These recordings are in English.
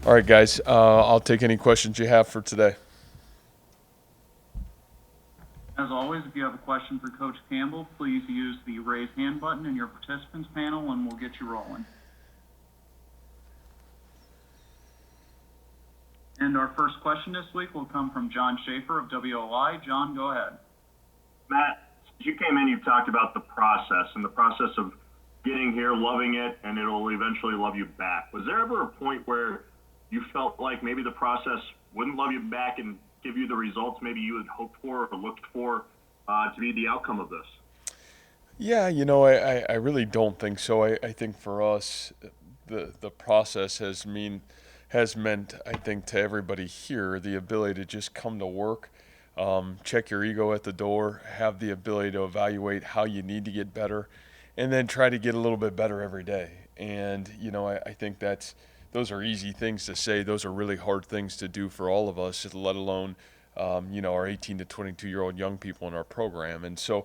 All right, guys. I'll take any questions you have for today. As always, if you have a question for Coach Campbell, please use the raise hand button in your participants panel and we'll get you rolling. And our first question this week will come from John Schaefer of WOI. John, go ahead. Matt, since you came in, you've talked about the process and the process of getting here, loving it, and it'll eventually love you back. Was there ever a point where you felt like maybe the process wouldn't love you back and give you the results maybe you had hoped for or looked for to be the outcome of this? Yeah, I really don't think so. I think for us, the process has meant, I think, to everybody here, the ability to just come to work, check your ego at the door, have the ability to evaluate how you need to get better, and then try to get a little bit better every day. And I think those are easy things to say. Those are really hard things to do for all of us, let alone our 18 to 22-year-old young people in our program. And so,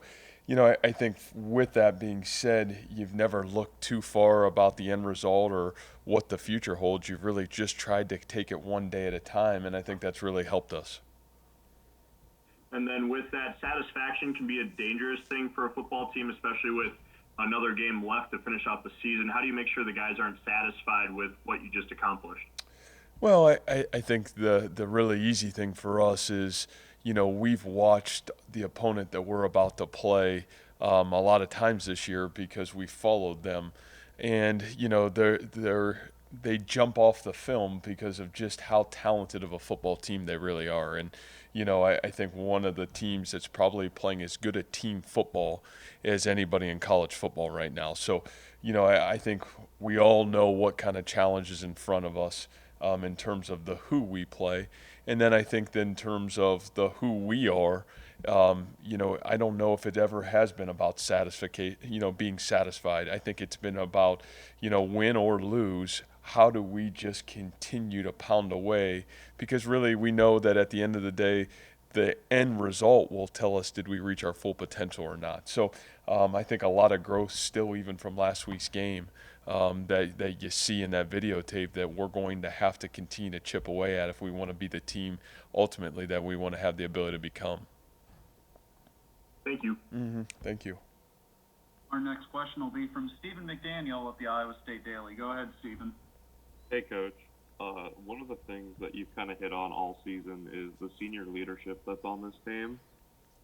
I think with that being said, you've never looked too far about the end result or what the future holds. You've really just tried to take it one day at a time, and I think that's really helped us. And then with that, satisfaction can be a dangerous thing for a football team, especially with another game left to finish out the season. How do you make sure the guys aren't satisfied with what you just accomplished? Well, I think the really easy thing for us is, we've watched the opponent that we're about to play a lot of times this year because we followed them. And, they jump off the film because of just how talented of a football team they really are. And, I think one of the teams that's probably playing as good a team football as anybody in college football right now. So, I think we all know what kind of challenge is in front of us in terms of the who we play. And then I think in terms of the who we are, I don't know if it ever has been about being satisfied. I think it's been about, win or lose, how do we just continue to pound away? Because really we know that at the end of the day, the end result will tell us did we reach our full potential or not. So I think a lot of growth still even from last week's game that you see in that videotape that we're going to have to continue to chip away at if we want to be the team ultimately that we want to have the ability to become. Thank you. Thank you. Our next question will be from Stephen McDaniel of the Iowa State Daily. Go ahead, Stephen. Hey, Coach. One of the things that you've kind of hit on all season is the senior leadership that's on this team.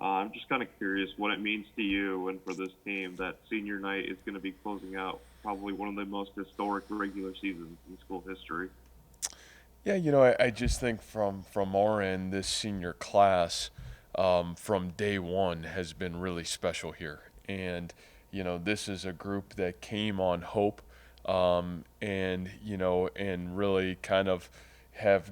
I'm just kind of curious what it means to you and for this team that senior night is going to be closing out probably one of the most historic regular seasons in school history. Yeah, I just think from our end, this senior class from day one has been really special here. And, this is a group that came on hope and really kind of have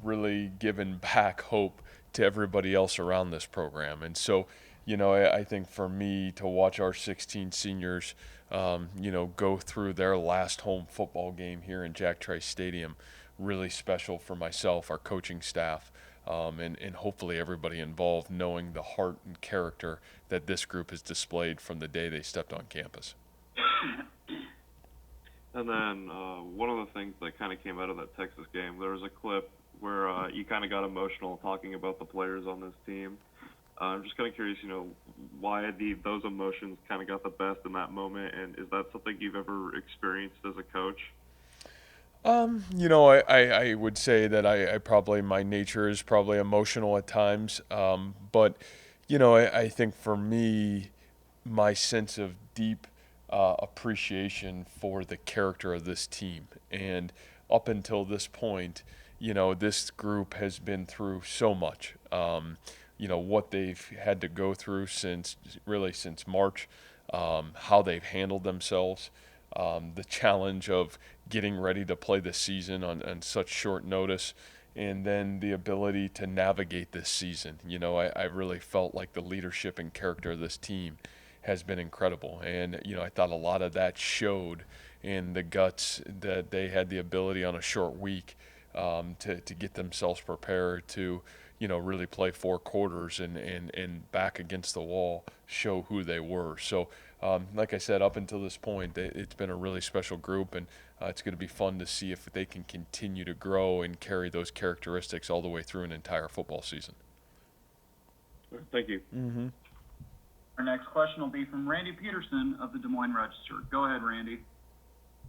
really given back hope to everybody else around this program. And so, I think for me to watch our 16 seniors, go through their last home football game here in Jack Trice Stadium, really special for myself, our coaching staff, and hopefully everybody involved knowing the heart and character that this group has displayed from the day they stepped on campus. And then one of the things that kind of came out of that Texas game, there was a clip where you kind of got emotional talking about the players on this team. I'm just kind of curious, why those emotions kind of got the best in that moment, and is that something you've ever experienced as a coach? I would say that I probably, my nature is probably emotional at times. But, I think for me, my sense of deep appreciation for the character of this team. And up until this point, this group has been through so much. What they've had to go through since March, how they've handled themselves, the challenge of getting ready to play the season on such short notice, and then the ability to navigate this season. I really felt like the leadership and character of this team has been incredible. And, I thought a lot of that showed in the guts that they had the ability on a short week to get themselves prepared to, really play 4 quarters and back against the wall show who they were. So, like I said, up until this point, it's been a really special group, and it's going to be fun to see if they can continue to grow and carry those characteristics all the way through an entire football season. Thank you. Our next question will be from Randy Peterson of the Des Moines Register. Go ahead, Randy.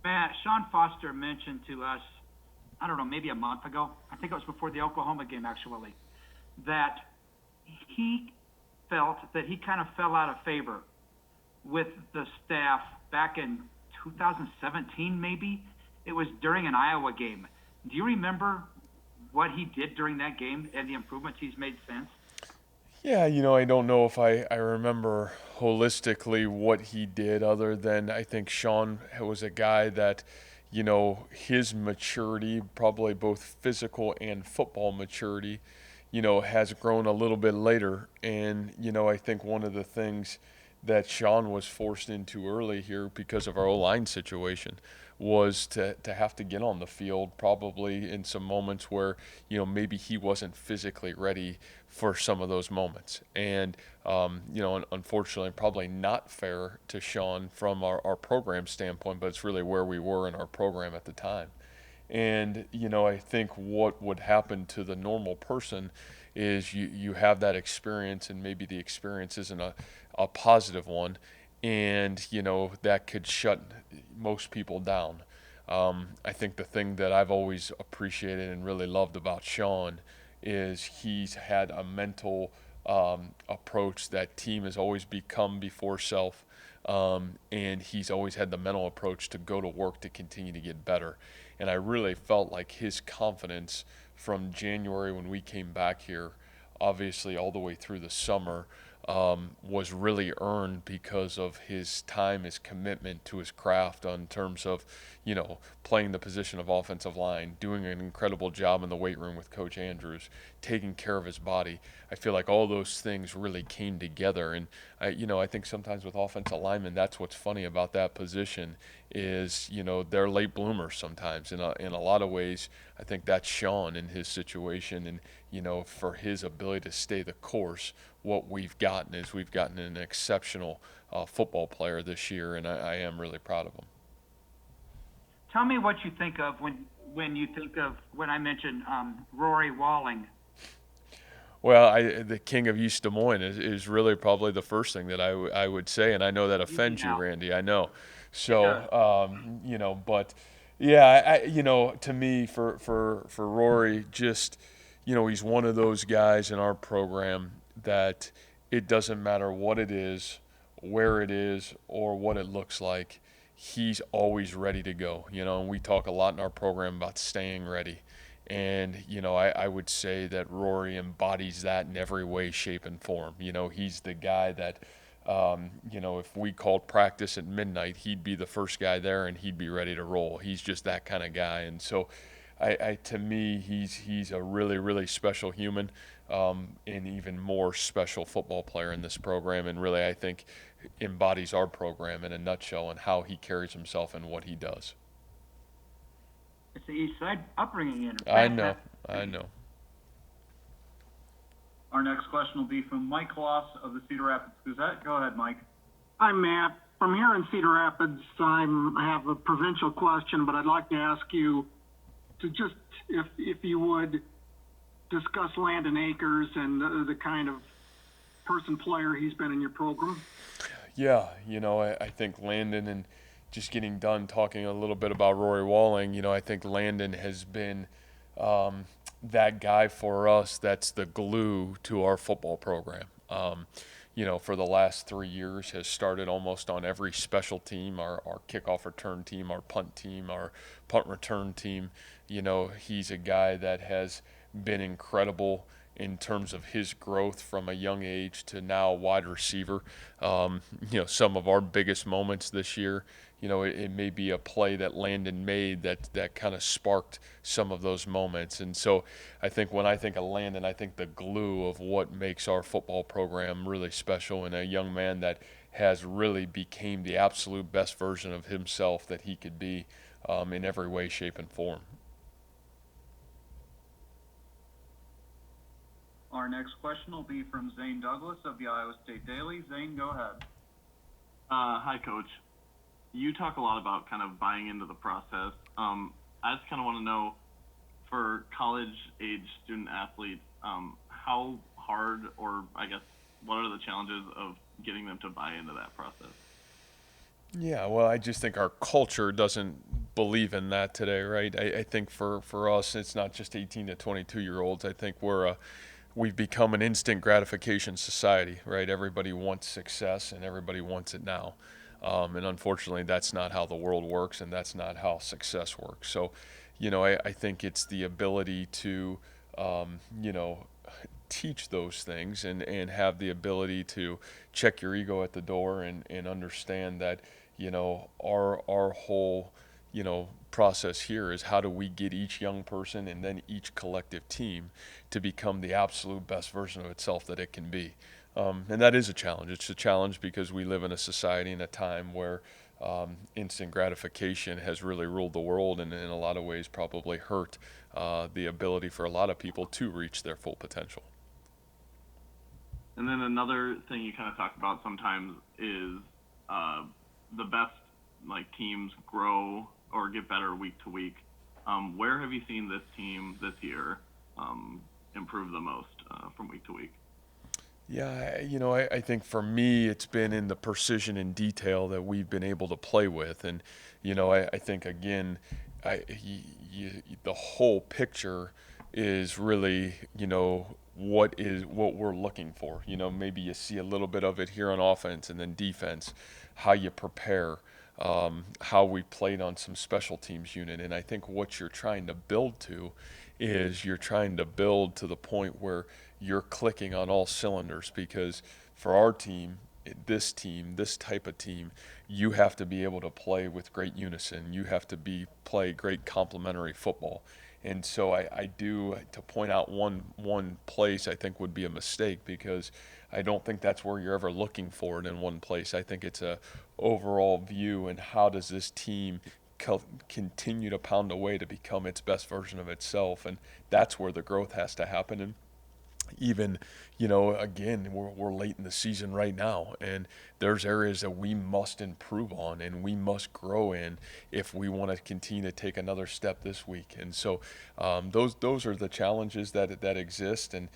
Matt, Sean Foster mentioned to us, I don't know, maybe a month ago, I think it was before the Oklahoma game actually, that he felt that he kind of fell out of favor with the staff back in 2017 maybe. It was during an Iowa game. Do you remember what he did during that game and the improvements he's made since? Yeah, I don't know if I remember holistically what he did, other than I think Sean was a guy that, his maturity, probably both physical and football maturity, has grown a little bit later. And, I think one of the things that Sean was forced into early here because of our O-line situation was to have to get on the field probably in some moments where, maybe he wasn't physically ready for some of those moments. And, unfortunately, probably not fair to Sean from our program standpoint, but it's really where we were in our program at the time. And, I think what would happen to the normal person is you have that experience, and maybe the experience isn't a positive one, and, that could shut most people down. I think the thing that I've always appreciated and really loved about Sean is he's had a mental approach that team has always become before self. And he's always had the mental approach to go to work to continue to get better. And I really felt like his confidence from January when we came back here, obviously all the way through the summer, was really earned because of his time, his commitment to his craft in terms of, playing the position of offensive line, doing an incredible job in the weight room with Coach Andrews, taking care of his body. I feel like all those things really came together. And, I think sometimes with offensive linemen, that's what's funny about that position is, they're late bloomers sometimes. In a lot of ways, I think that's Sean in his situation. And, for his ability to stay the course, what we've gotten is we've gotten an exceptional football player this year, and I am really proud of him. Tell me what you think of when you think of when I mentioned Rory Walling. Well, the king of East Des Moines is really probably the first thing that I would say, and I know that offends you, Randy. I know. So, but yeah, to me, for Rory, just, he's one of those guys in our program that it doesn't matter what it is, where it is, or what it looks like. He's always ready to go, and we talk a lot in our program about staying ready. And, I would say that Rory embodies that in every way, shape, and form. He's the guy that, if we called practice at midnight, he'd be the first guy there and he'd be ready to roll. He's just that kind of guy. And so, to me, he's a really, really special human, and even more special football player in this program. And really, I think embodies our program in a nutshell and how he carries himself and what he does. It's the East Side upbringing. I know. Our next question will be from Mike Kloss of the Cedar Rapids Gazette. Go ahead, Mike. Hi, Matt. From here in Cedar Rapids, I have a provincial question, but I'd like to ask you to just, if you would, discuss Landon Akers and the kind of player he's been in your program. Yeah, I think Landon, and just getting done talking a little bit about Rory Walling, I think Landon has been that guy for us that's the glue to our football program. For the last 3 years has started almost on every special team, our kickoff return team, our punt team, our punt return team. He's a guy that has been incredible in terms of his growth from a young age to now wide receiver. Some of our biggest moments this year, it may be a play that Landon made that kind of sparked some of those moments. And so I think when I think of Landon, I think the glue of what makes our football program really special, and a young man that has really became the absolute best version of himself that he could be in every way, shape, and form. Our next question will be from Zane Douglas of the Iowa State Daily. Zane, go ahead. Hi, Coach. You talk a lot about kind of buying into the process. I just kind of want to know, for college-age student athletes, how hard, or I guess, what are the challenges of getting them to buy into that process? Yeah, well, I just think our culture doesn't believe in that today, right? I think for us, it's not just 18 to 22-year-olds. I think we've become an instant gratification society, right? Everybody wants success and everybody wants it now. And unfortunately, that's not how the world works, and that's not how success works. So, I think it's the ability to, teach those things and have the ability to check your ego at the door and understand that, our whole, process here is how do we get each young person and then each collective team to become the absolute best version of itself that it can be. And that is a challenge. It's a challenge because we live in a society and a time where instant gratification has really ruled the world and in a lot of ways probably hurt the ability for a lot of people to reach their full potential. And then another thing you kind of talk about sometimes is the best teams grow or get better week to week. Where have you seen this team this year improve the most from week to week? Yeah, I think for me, it's been in the precision and detail that we've been able to play with. And, I think, again, the whole picture is really, what we're looking for. Maybe you see a little bit of it here on offense and then defense, how you prepare, how we played on some special teams unit. And I think what you're trying to build to is you're trying to build to the point where you're clicking on all cylinders, because for our team, this type of team, you have to be able to play with great unison. You have to play great complementary football. And so I do, to point out one place I think would be a mistake, because I don't think that's where you're ever looking for it in one place. I think it's a overall view, and how does this team continue to pound away to become its best version of itself, and that's where the growth has to happen. And even, again, we're late in the season right now, and there's areas that we must improve on and we must grow in if we want to continue to take another step this week. And so those are the challenges that exist. And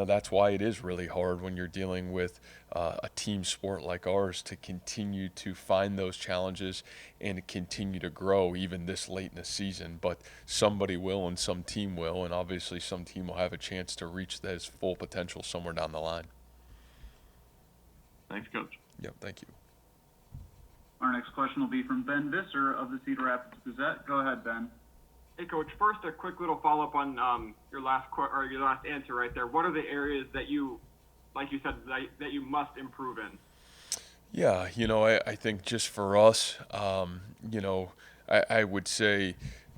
that's why it is really hard when you're dealing with a team sport like ours to continue to find those challenges and continue to grow even this late in the season. But somebody will, and some team will, and obviously some team will have a chance to reach that full potential somewhere down the line. Thanks, Coach. Yep, thank you. Our next question will be from Ben Visser of the Cedar Rapids Gazette. Go ahead, Ben. Hey, Coach. First, a quick little follow-up on your last answer right there. What are the areas that you, like you said, that you must improve in? Yeah, I think just for us, I would say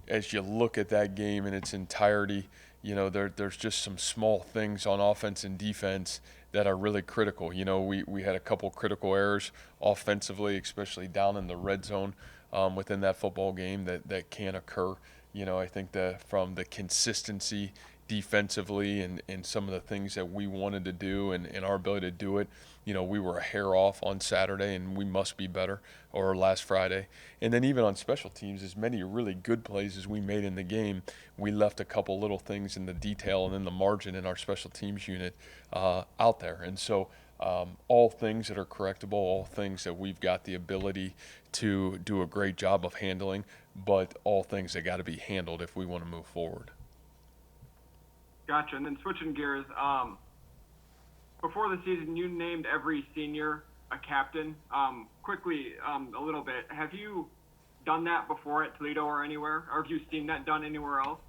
as you look at that game in its entirety, there's just some small things on offense and defense that are really critical. We had a couple critical errors offensively, especially down in the red zone within that football game that can occur. I think that from the consistency defensively and some of the things that we wanted to do and our ability to do it, we were a hair off on Saturday, and we must be better, or last Friday. And then even on special teams, as many really good plays as we made in the game, we left a couple little things in the detail and in the margin in our special teams unit out there. And so all things that are correctable, all things that we've got the ability to do a great job of handling, but all things that got to be handled if we want to move forward. Gotcha. And then switching gears, before the season, you named every senior a captain. Quickly, a little bit, have you done that before at Toledo or anywhere? Or have you seen that done anywhere else?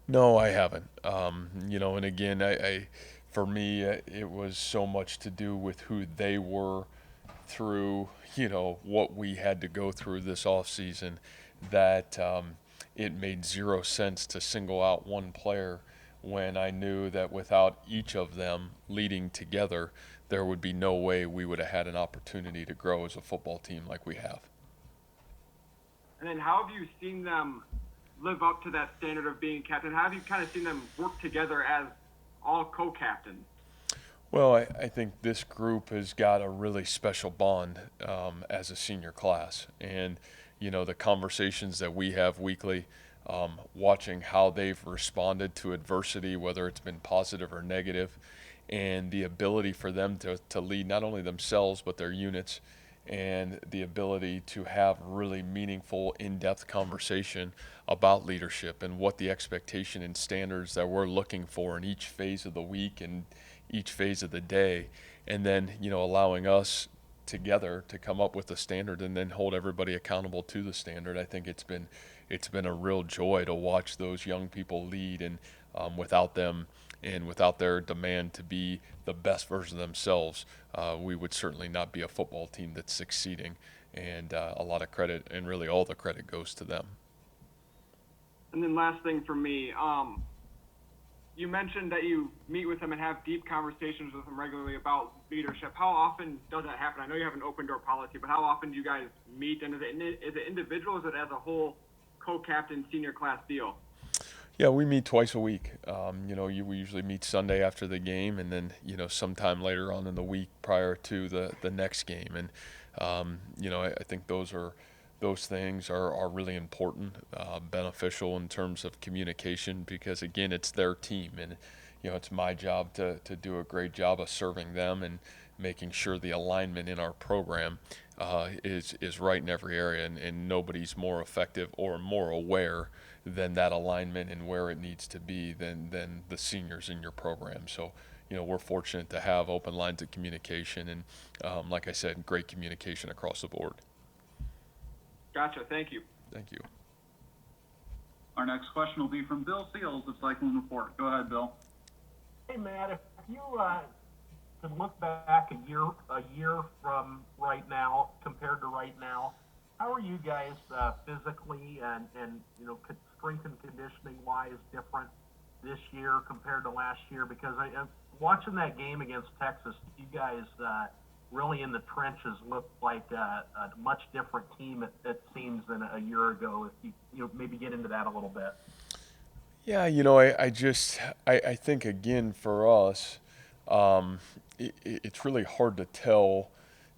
No, I haven't. And again, I for me, it was so much to do with who they were through, what we had to go through this off season, that it made zero sense to single out one player when I knew that without each of them leading together, there would be no way we would have had an opportunity to grow as a football team like we have. And then how have you seen them live up to that standard of being captain? How have you kind of seen them work together as all co-captains? Well, I think this group has got a really special bond as a senior class. And, the conversations that we have weekly, watching how they've responded to adversity, whether it's been positive or negative, and the ability for them to lead not only themselves, but their units, and the ability to have really meaningful, in depth conversation about leadership and what the expectation and standards that we're looking for in each phase of the week and each phase of the day, and then allowing us together to come up with a standard and then hold everybody accountable to the standard. I think it's been a real joy to watch those young people lead, and without them and without their demand to be the best version of themselves, we would certainly not be a football team that's succeeding. And a lot of credit, and really all the credit, goes to them. And then last thing for me, you mentioned that you meet with them and have deep conversations with them regularly about leadership. How often does that happen? I know you have an open door policy, but how often do you guys meet? And is it individual? Is it as a whole co-captain senior class deal? Yeah, we meet twice a week. We usually meet Sunday after the game, and then sometime later on in the week prior to the next game. And I think those things are really important, beneficial in terms of communication, because again, it's their team, and it's my job to do a great job of serving them and making sure the alignment in our program is right in every area, and nobody's more effective or more aware than that alignment and where it needs to be than the seniors in your program. So we're fortunate to have open lines of communication, and like I said, great communication across the board. Gotcha. Thank you. Thank you. Our next question will be from Bill Seals of Cyclone Report. Go ahead, Bill. Hey, Matt, if you could look back a year from right now compared to right now, how are you guys physically and strength and conditioning wise different this year compared to last year? Because I'm watching that game against Texas, you guys really in the trenches looked like a much different team, it seems, than a year ago. If you maybe get into that a little bit. Yeah, I think again for us, it's really hard to tell,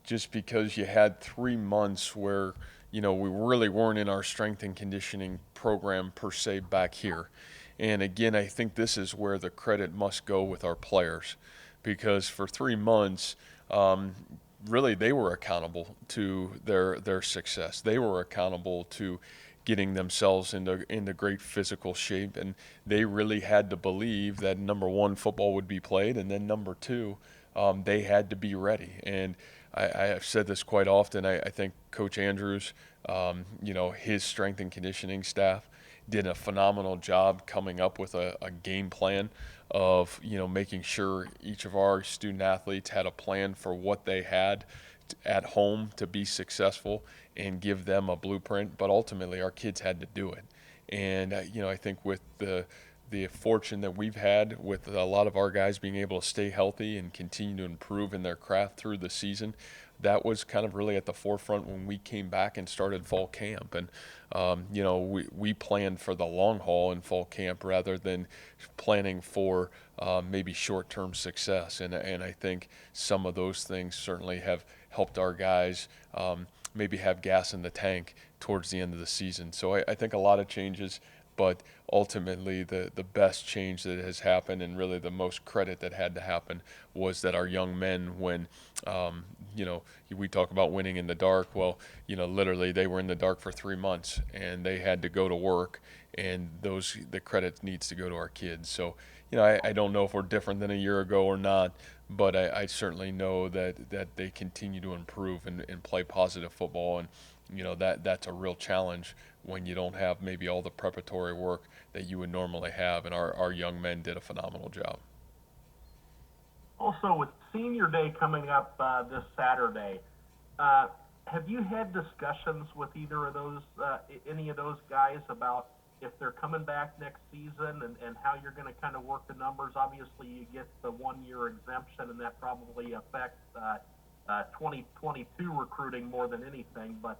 just because you had 3 months where we really weren't in our strength and conditioning program per se back here. And again, I think this is where the credit must go with our players, because for 3 months, really they were accountable to their success. They were accountable to getting themselves into great physical shape, and they really had to believe that, number one, football would be played, and then number two, they had to be ready. And I have said this quite often. I think Coach Andrews, his strength and conditioning staff did a phenomenal job coming up with a game plan of making sure each of our student athletes had a plan for what they had at home to be successful and give them a blueprint. But ultimately, our kids had to do it. And I think with the fortune that we've had with a lot of our guys being able to stay healthy and continue to improve in their craft through the season, that was kind of really at the forefront when we came back and started fall camp. And we planned for the long haul in fall camp rather than planning for maybe short-term success. And I think some of those things certainly have helped our guys maybe have gas in the tank towards the end of the season. So I think a lot of changes, but ultimately the best change that has happened, and really the most credit that had to happen, was that our young men, when we talk about winning in the dark, well, literally they were in the dark for 3 months and they had to go to work, and the credit needs to go to our kids. So I don't know if we're different than a year ago or not, but I certainly know that they continue to improve and play positive football. And that's a real challenge when you don't have maybe all the preparatory work that you would normally have, and our young men did a phenomenal job. Also, with Senior Day coming up this Saturday, have you had discussions with either of those, any of those guys, about if they're coming back next season and how you're going to kind of work the numbers? Obviously, you get the 1-year exemption, and that probably affects 2022 recruiting more than anything. But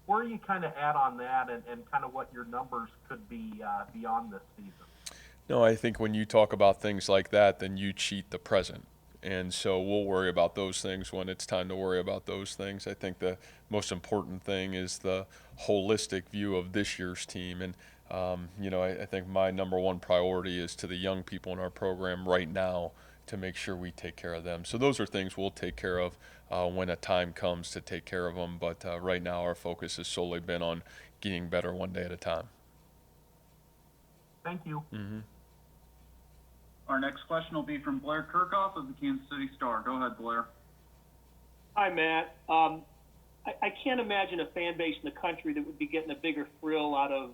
where are you kind of at on that, and kind of what your numbers could be beyond this season? No, I think when you talk about things like that, then you cheat the present. And so we'll worry about those things when it's time to worry about those things. I think the most important thing is the holistic view of this year's team. And, I think my number one priority is to the young people in our program right now to make sure we take care of them. So those are things we'll take care of when a time comes to take care of them. But right now our focus has solely been on getting better one day at a time. Thank you. Mm-hmm. Our next question will be from Blair Kirkhoff of the Kansas City Star. Go ahead, Blair. Hi, Matt. I can't imagine a fan base in the country that would be getting a bigger thrill out of,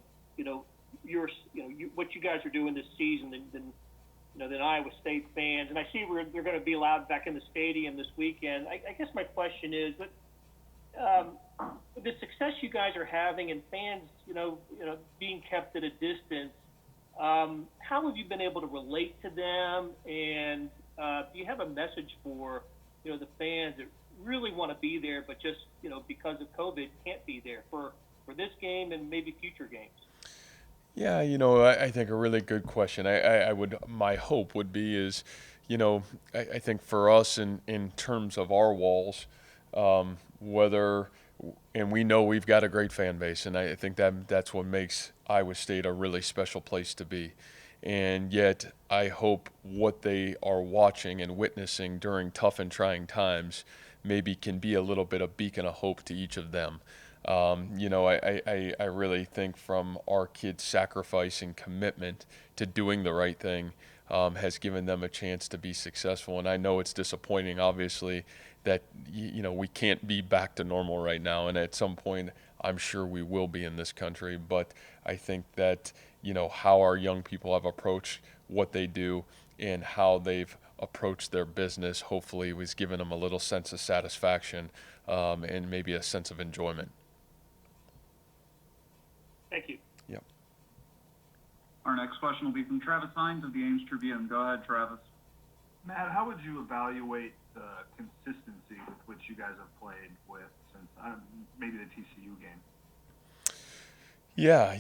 what you guys are doing this season than Iowa State fans. And I see they're going to be allowed back in the stadium this weekend. I guess my question is, the success you guys are having and fans, being kept at a distance, how have you been able to relate to them? And do you have a message for, the fans that really want to be there, but just, because of COVID can't be there for this game and maybe future games? Yeah, I think a really good question. My hope would be is, I think for us in terms of our walls, and we know we've got a great fan base, and I think that's what makes Iowa State a really special place to be. And yet I hope what they are watching and witnessing during tough and trying times maybe can be a little bit of beacon of hope to each of them. I really think from our kids' sacrifice and commitment to doing the right thing has given them a chance to be successful. And I know it's disappointing, obviously, that we can't be back to normal right now. And at some point, I'm sure we will be in this country. But I think that how our young people have approached what they do and how they've approached their business, hopefully, was giving them a little sense of satisfaction and maybe a sense of enjoyment. Thank you. Yep. Our next question will be from Travis Hines of the Ames Tribune. Go ahead, Travis. Matt, how would you evaluate the consistency with which you guys have played with since maybe the TCU game? Yeah,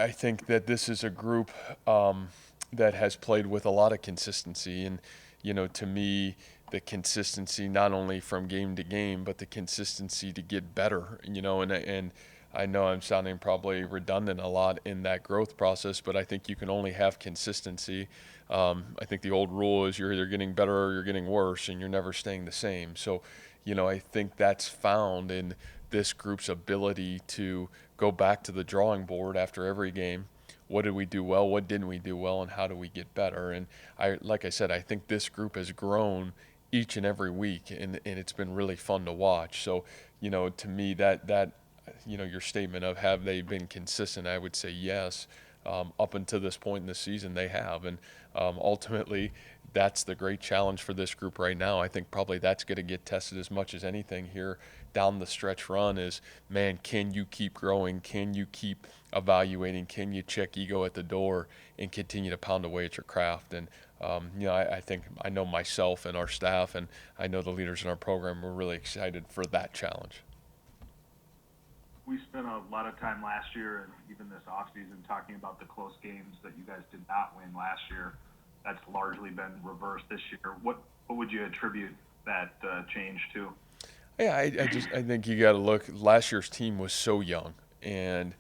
I think that this is a group that has played with a lot of consistency. And, to me, the consistency not only from game to game, but the consistency to get better, and I know I'm sounding probably redundant a lot in that growth process, but I think you can only have consistency. I think the old rule is you're either getting better or you're getting worse, and you're never staying the same. So, I think that's found in this group's ability to go back to the drawing board after every game. What did we do well? What didn't we do well? And how do we get better? And like I said, I think this group has grown each and every week, and it's been really fun to watch. So, to me, that your statement of have they been consistent, I would say yes. Up until this point in the season, they have. And ultimately, that's the great challenge for this group right now. I think probably that's going to get tested as much as anything here down the stretch run is, man, can you keep growing? Can you keep evaluating? Can you check ego at the door and continue to pound away at your craft? And, I think I know myself and our staff, and I know the leaders in our program were really excited for that challenge. We spent a lot of time last year and even this offseason talking about the close games that you guys did not win last year. That's largely been reversed this year. What would you attribute that change to? Yeah, I think you got to look. Last year's team was so young, and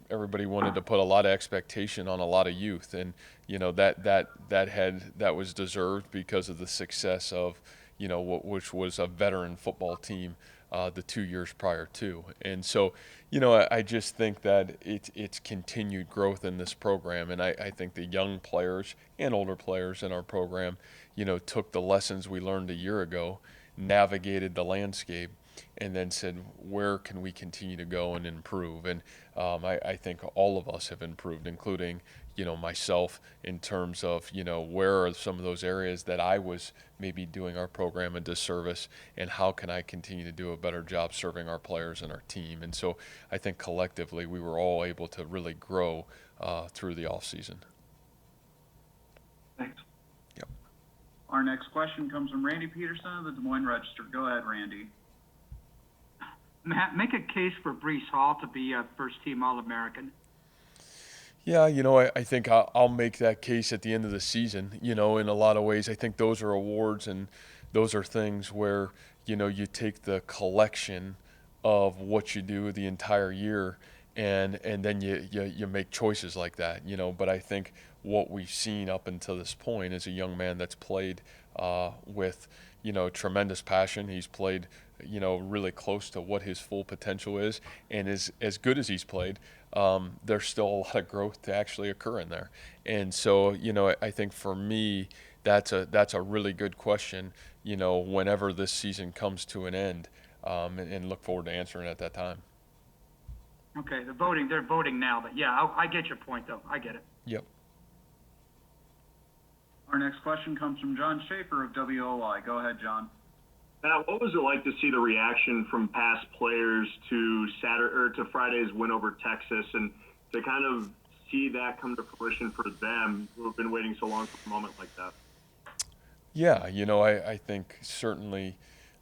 everybody wanted to put a lot of expectation on a lot of youth, and that was deserved because of the success of which was a veteran football team the 2 years prior to. And so, I just think that it's continued growth in this program. And I think the young players and older players in our program, took the lessons we learned a year ago, navigated the landscape, and then said, where can we continue to go and improve? And I think all of us have improved, including, myself, in terms of, where are some of those areas that I was maybe doing our program a disservice, and how can I continue to do a better job serving our players and our team? And so I think collectively we were all able to really grow through the off season. Thanks. Yep. Our next question comes from Randy Peterson of the Des Moines Register. Go ahead, Randy. Matt, make a case for Breece Hall to be a first-team All-American. Yeah, I think I'll make that case at the end of the season. In a lot of ways, I think those are awards and those are things where, you take the collection of what you do the entire year and then you make choices like that. But I think what we've seen up until this point is a young man that's played with, tremendous passion. He's played, really close to what his full potential is, and as good as he's played, there's still a lot of growth to actually occur in there. And so, I think for me, that's a really good question. Whenever this season comes to an end, and look forward to answering it at that time. Okay, they're voting now, but yeah, I get your point though. I get it. Yep. Our next question comes from John Schaefer of WOI. Go ahead, John. Matt, what was it like to see the reaction from past players to Friday's win over Texas, and to kind of see that come to fruition for them who have been waiting so long for a moment like that? Yeah, I think certainly,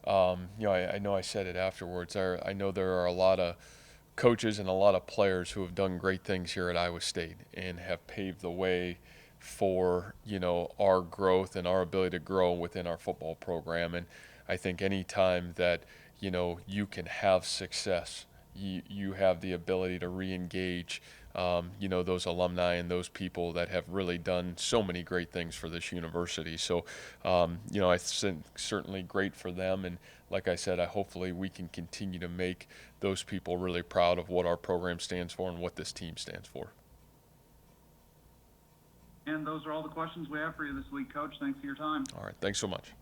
I know I said it afterwards. I know there are a lot of coaches and a lot of players who have done great things here at Iowa State and have paved the way for, our growth and our ability to grow within our football program. And I think any time that, you can have success, you have the ability to re-engage, those alumni and those people that have really done so many great things for this university. So, I think certainly great for them. And like I said, hopefully we can continue to make those people really proud of what our program stands for and what this team stands for. And those are all the questions we have for you this week, Coach. Thanks for your time. All right. Thanks so much.